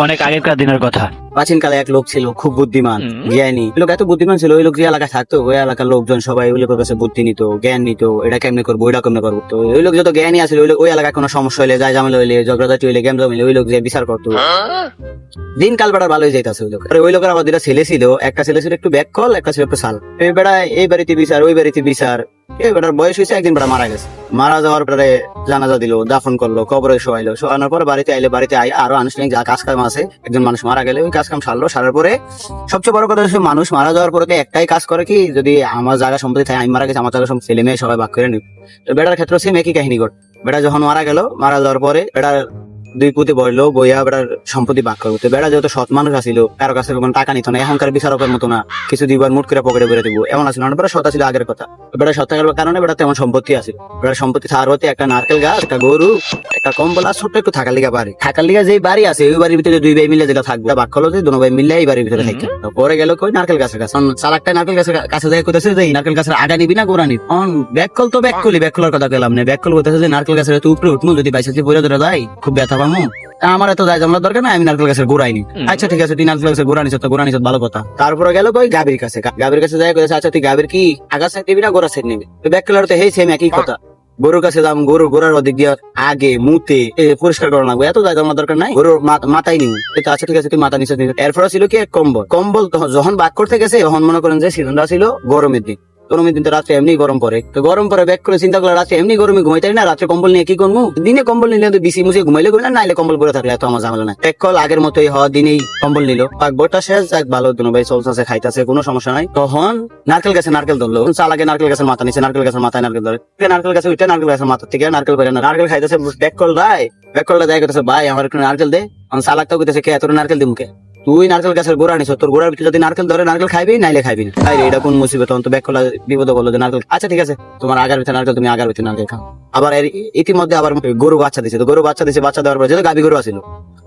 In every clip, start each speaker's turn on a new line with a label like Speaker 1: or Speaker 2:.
Speaker 1: অনেক আগেকার দিনের কথা।
Speaker 2: প্রাচীন কালে এক লোক ছিল খুব বুদ্ধিমান, জ্ঞানী। ওই লোক এত বুদ্ধিমান ছিল, ওই লোক যে এলাকায় থাকতো ওই এলাকার লোকজন সবাই ওই লোকের কাছে বুদ্ধি নিত, জ্ঞান নিত, এটা কেমনে করবো ওইটা কেমনে করবো। তো ওই লোক যত জ্ঞানী আছে ওই এলাকায় কোনো সমস্যা হইলে, যায় ঝামেলা হইলে, ঝগড়াঝাটি হইলে, গেম জমিলে ওই লোক যে বিচার করতো। দিন কাল বেড়া ভালোই যাইতেছে ওই লোক। আর ওই লোকের আবার দুটা ছেলে ছিল, একটা ছেলে ছিল একটু ব্যাককল, একটা ছিল একটু সাল। এই বেড়া এই বাড়িতে বিচার, ওই বাড়িতে বিচার। এই বেটার বয়স হয়েছে, একদিন বেড়া মারা গেছে। মারা যাওয়ার পরে জানাজা দিল, দাফন করলো, কবরে শোয়াইলো। শোয়ানোর পরে বাড়িতে আইলে, বাড়িতে আরো আনুষ্ঠানিক যা কাজ কাম আছে, একজন মানুষ মারা গেলে ওই কাজ কাম সারলো। সারার পরে সবচেয়ে বড় কথা হচ্ছে মানুষ মারা যাওয়ার পরে একটাই কাজ করে কি, যদি আমার জায়গা সম্পত্তি থাকে, আমি মারা গেছি, আমার জায়গা সব ছেলে মেয়ে সবাই ভাগ করে নিব। তো বেটার ক্ষেত্রে সেম একই কাহিনী ঘট। বেটা যখন মারা গেল, মারা যাওয়ার পরে বেটার দুই পুঁতে বললো বইয়া বেটার সম্পত্তি ভাগ করতে। বেড়া যেহেতু সৎ মানুষ আসিল, কারো কাছে কোনো টাকা নিত না, এখনকার বিচারকের মতো না কিছু দিবার মুট করে পকেটে বেড়ে দিব এমন আসলে না। বেড়া সৎ ছিল আগের কথা। বেড়া সৎ থাকার কারণে বেড়া তেমন সম্পত্তি আছে। বেড়া সম্পত্তি থাকার হতে একটা নারকেল গাছ, একটা গরু, একটা কম্বল আর ছোট্ট একটু থাকার লিগা বাড়ি। থাকার লিগা যেই বাড়ি আছে ওই বাড়ির ভিতরে দুই ভাই মিলে যেটা থাকবে, ভাগ করলো যে দুনো ভাই মিলে এই বাড়ির ভিতরে থাকবে। পরে গেল কই নারকেল গাছের কাছে। চালাকটা নারকেল গাছের কাছে যাই কোথাছে যে নারকেল গাছের আগা নিবি না গোড়া নিবি। ব্যাককল তো ব্যাককলি, ব্যাককলার কথা গেলাম না। ব্যাককল বলতেছে যে নারকেল গাছের তুই উপরে উঠবো, যদি বাইসাতে বইরা ধরে যাই খুব ব্যথা পাবো, আমার এত দায় জামলার দরকার না, আমি নারকেল গাছের গোড়াই নি। আচ্ছা ঠিক আছে, তুই নারকেল গাছের গোড়া নিছ, তো গোড়া নিছ ভালো কথা। তারপরে গেল কই গাভীর কাছে। গাভীর কাছে যাই করেছে, আচ্ছা তুই গাভীর কি আগা সাইড নিবি না গোড়া সাইড নিবি। ব্যাককলার তো হেই সেম একই কথা। গরুর কাছে দাম, গরু গোড়ার ওদিক দিয়ে আগে মুতে পরিষ্কার করা লাগবে, এত দায় জামলার দরকার নাই, গরুর মাথায় নিবি। আচ্ছা ঠিক আছে, তুই মাথা নিচে। এরপরে ছিল কি কম্বল। কম্বল যখন ভাগ করতে গেছে তখন মনে করেন যে সিজনটা ছিল গরমের দিন। গরমের দিন তো রাত্রে এমনি গরম পড়ে, তো গরম পরে ব্যাক করে চিন্তা করলে রাত্রে এমনি গরমে ঘুমাইতে না, রাত্রে কম্বল নিয়ে কি করবো। দিনে কম্বল নিলে তো বিসি মুসি ঘুমাইলে ঘুমাই না, নাইলে কম্বল পরে থাকলে এত আমার ঝামেলা নাই। এক কল আগের মতোই হওয়া দিনেই কম্বল নিল, পাকবটা শেষ, যাক ভালো দুনো ভাই চলছে খাইতেছে, কোনো সমস্যা নাই। তখন নারকেল গাছে নারকেল ধরলো, চালাকে নারকেল গাছের মাথা নিচে, নারকেল গাছের মাথায় নারকেল ধরে, নারকেল গাছে উঠে নারকেল গাছের মাথা থেকে নারকেল করে নারকেল খাইতেছে। ব্যাক কল রায়, ব্যাক কলটা দেয় করতেছে ভাই আমার একটু নারকেল দে। চালাকটাও কইতেছে কে তোর নারকেল দি মুখে, তুই নারকেল গাছের গোড়া নিছ, তোর গোড়ার ভিতরে যদি নারকেল ধরে নারকেল খাইবি, নাইলে খাইবি না। এটা কোন মুসিবত। তখন তো ব্যাক করলা বিপদ বললো যে নারকেল, আচ্ছা ঠিক আছে তোমার আগার ভিতরে নারকেল, তুমি আগার ভিতরে নারকেল খাও। আবার ইতিমধ্যে আবার গরু বাচ্চা দিছে, তো গরু বাচ্চা দিছে, বাচ্চা দেওয়ার পরে যেহেতু গাভী গরু আছিল,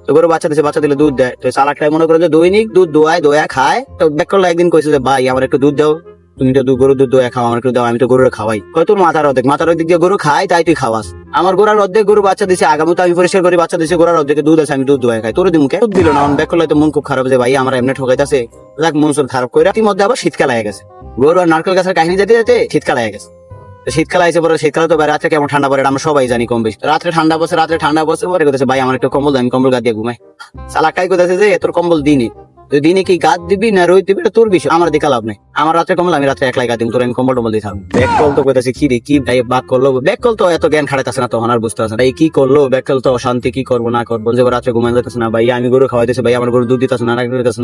Speaker 2: তো গরু বাচ্চা দিছে, বাচ্চা দিলে দুধ দেয়। তো চালাকটাই মনে করে যে দৈনিক দুধ দোয়া খায়। তো ব্যাক করলা একদিন কইছে যে ভাই আমার একটু দুধ দাও, তুমি তো গরু দুধ দোয়া খাও, আমার একটু দাও, আমি তো গরুর খাওয়াই। তোর মাথার অর্ধেক দিয়ে গরু খাই, তাই তুই খাওয়াস। আমার গোড়ার অর্ধেক গরু বাচ্চা দিছে, আগামী তো আমি পরিষ্কার করি, বাচ্চা দিছে, গোড়ার অর্ধেক দুধ আছে, আমি দুধ দোয়া খাই, তোর মুখে দুধ দিল না। ব্যাক করলে তো মন খুব খারাপ যে ভাই আমার এমনি ঠকাইতেছে, যাক মন চল খারাপ করে। মধ্যে আবার শীতকাল হয়ে গেছে, গরু আর নারকেল গাছের কাহিনী যেতে যেতে শীতকাল হয়ে গেছে। শীতকাল আইসে পরে, শীতকালে তো রাত্রে কেমন ঠান্ডা পড়ে আমরা সবাই জানি কম বেশি। রাত্রে ঠান্ডা বসে পরে কোথাছে ভাই আমার একটু কম্বল, আমি কম্বল গা দিয়ে ঘুমাই। চালাকাই কোথাছে যে তোর কম্বল দিনই, তুই দিনে কি গাছ দিবি না রোদ দিবি, তোর বিষয়, আমার দিকে লাভ নেই। আমার রাত্রে কম্বল, আমি রাত্রে একলাই গাছ দিব, তোর আমি কম্বল টম্বল দিয়ে থাকবো। ব্যাক কল তো কোথাছে কি রে, কি ভাই বাক করলো। ব্যাক কল তো এত জ্ঞান খাটাইতেছে না, তখন আর বুঝতে পারছে না এই কি করলো। ব্যাক কল তো অশান্তি, কি করবো না করবো, যে রাত্রে ঘুমাই যাচ্ছে না, ভাই আমি গরু খাওয়াইতেছে, ভাই আমার গরু দুধ দিতেছে না,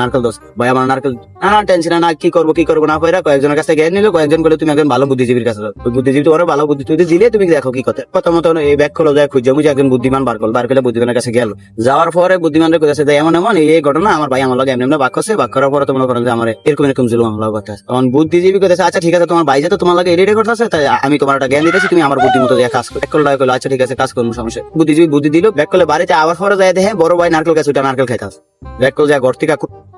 Speaker 2: নারকেল দোষ, ভাই আমার নারকেল না টেনশন না, কি করবো না করে কয়েকজনের কাছে জ্ঞান নিল। কয়েকজন বলে তুমি একজন ভালো বুদ্ধিজীবীর কাছে, বুদ্ধিজীবী তোমার ভালো বুদ্ধি তুই দিলে, তুমি দেখো কি কথা মতো এই ব্যাক করলো যায় খুঁজে মুঝে একজন বুদ্ধিমান বার করলে বুদ্ধিমানের কাছে গেল। যাওয়ার পরে বুদ্ধিমানের কাছে এমন এই ঘটনা আমার ভাই আমার লগে এমনি বাক করছে, বাক করার পরে তোমরা করেন যে আমার এরকম ছিল আমার লগে কথা। তখন বুদ্ধিজীবী কথা, আচ্ছা ঠিক আছে তোমার ভাই যাতে তোমার লাগে এডিটে করতেছে, তাই আমি তোমার একটা জ্ঞান দিতেছি, তুমি আমার বুদ্ধি মতো কাজ করো। আচ্ছা ঠিক আছে কাজ করবো, সমস্যা। বুদ্ধিজীবী বুদ্ধি দিল। ব্যাক করলে বাড়িতে আবার পরে যায় দেখে বড় ভাই নারকেল গাছ, ওইটা নারকেল খাইতাছে। ব্যাক করলে যায় ঘর থেকে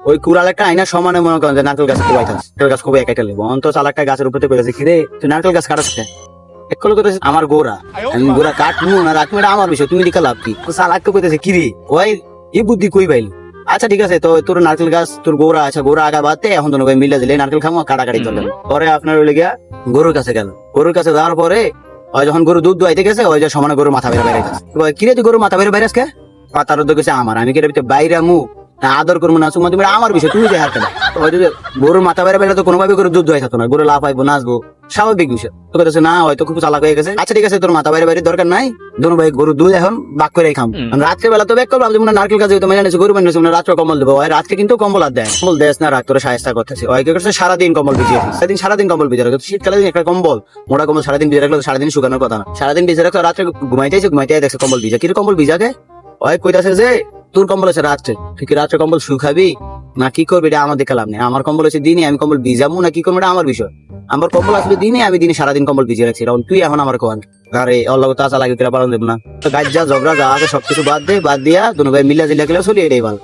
Speaker 2: ওই কুড়াল একটা আইনা সমানে মনে করেন যে নারকেল গাছ খুবই খাস, নারকেল গাছ খুবই একাই লেবো। অন্ত চালাকটা গাছের উপরে পেয়েছে, কিরে তুই নারকেল গাছ কাটাচ্ছে আমার গোড়া, আমি গোড়া কাটবো না রাখবো, এটা আমার বিষয়, তুমি দিকে লাভ কি। চালাকটা কইতেছে কিরে ওই এই বুদ্ধি কই পাইল। আচ্ছা ঠিক আছে, তো তোর নারকেল গাছ তোর গোড়া আছে, গোড়া আগা বাদতে এখন তো মিলে দিলে নারকেল খামো, কাটাকাটি করলেন। পরে আপনার ওই গিয়া গরুর কাছে গেল। গরুর কাছে যাওয়ার পরে ওই যখন গরু দুধ দোয়াইতে গেছে, ওই যে সমানে গরু মাথা বেড়ে গেছে। কিরে তুই গরু মাথা বেড়ে কে পাতার গেছে আমার, আমি কিরে বাইরে মু আদর করবো না, তুমি আমার বিষয়, তুমি যে হাতে গরুর মাথা বেড়ে তো কোনোভাবে গরু দুধ দোয়াই থাকতো না, গরু লাফাইবো নাচবো, স্বাভাবিক বিষয়। তো কথা না হয়তো খুব চালাক হয়ে গেছে। আচ্ছা ঠিক আছে তোর মাথা বাইরে দরকার নাই, দোনো ভাই গরু দুধ এখন বাক করে খাম। রাত্রে বেলা তো ব্যাক করবো, নারকেল গাছ যেহেতু মেনে গরু মেনে রাত্রে কম্বল দেবো, রাত্রে কিন্তু কম্বল আর দেয়, কম্বল দেশ না রাখ তোর সাহায্য করতেছে। ওই কি করছে সারাদিন কম্বল ভিজিয়ে রাখছে, সারাদিন কম্বল ভিজিয়ে রাখতো। শীতকালে একটা কম্বল মোটা কম্বল সারাদিন ভিজে রাখলো, সারাদিন শুকানোর কথা না, সারাদিন ভিজে রাখতো। রাত্রে ঘুমাইতে দেখছে কম্বল ভিজা, কি কম্বল ভিজাকে ওই কইতাছে যে তোর কম্বল আছে রাত্রে, তুই কি রাত্রে কম্বল শুকাবি না কি করবি, এটা আমার দেখে লাভ নেই। আমার কম্বল আছে দিনে, আমি কম্বল ভিজাবো না কি করবো এটা আমার বিষয়। আমার কম্বল আসলে দিনে, আমি দিনে সারাদিন কম্বল ভিজিয়ে রাখছি, তুই এখন আমার কোয়ান আরে অল্লাহ তাজা লাগে তোরা পালন দেবো না। তো গাছ যা ঝগড়া যা আছে সবকিছু বাদ দিয়া দুনো ভাই মিলা জিলা গেলে চলি, এটাই ভালো।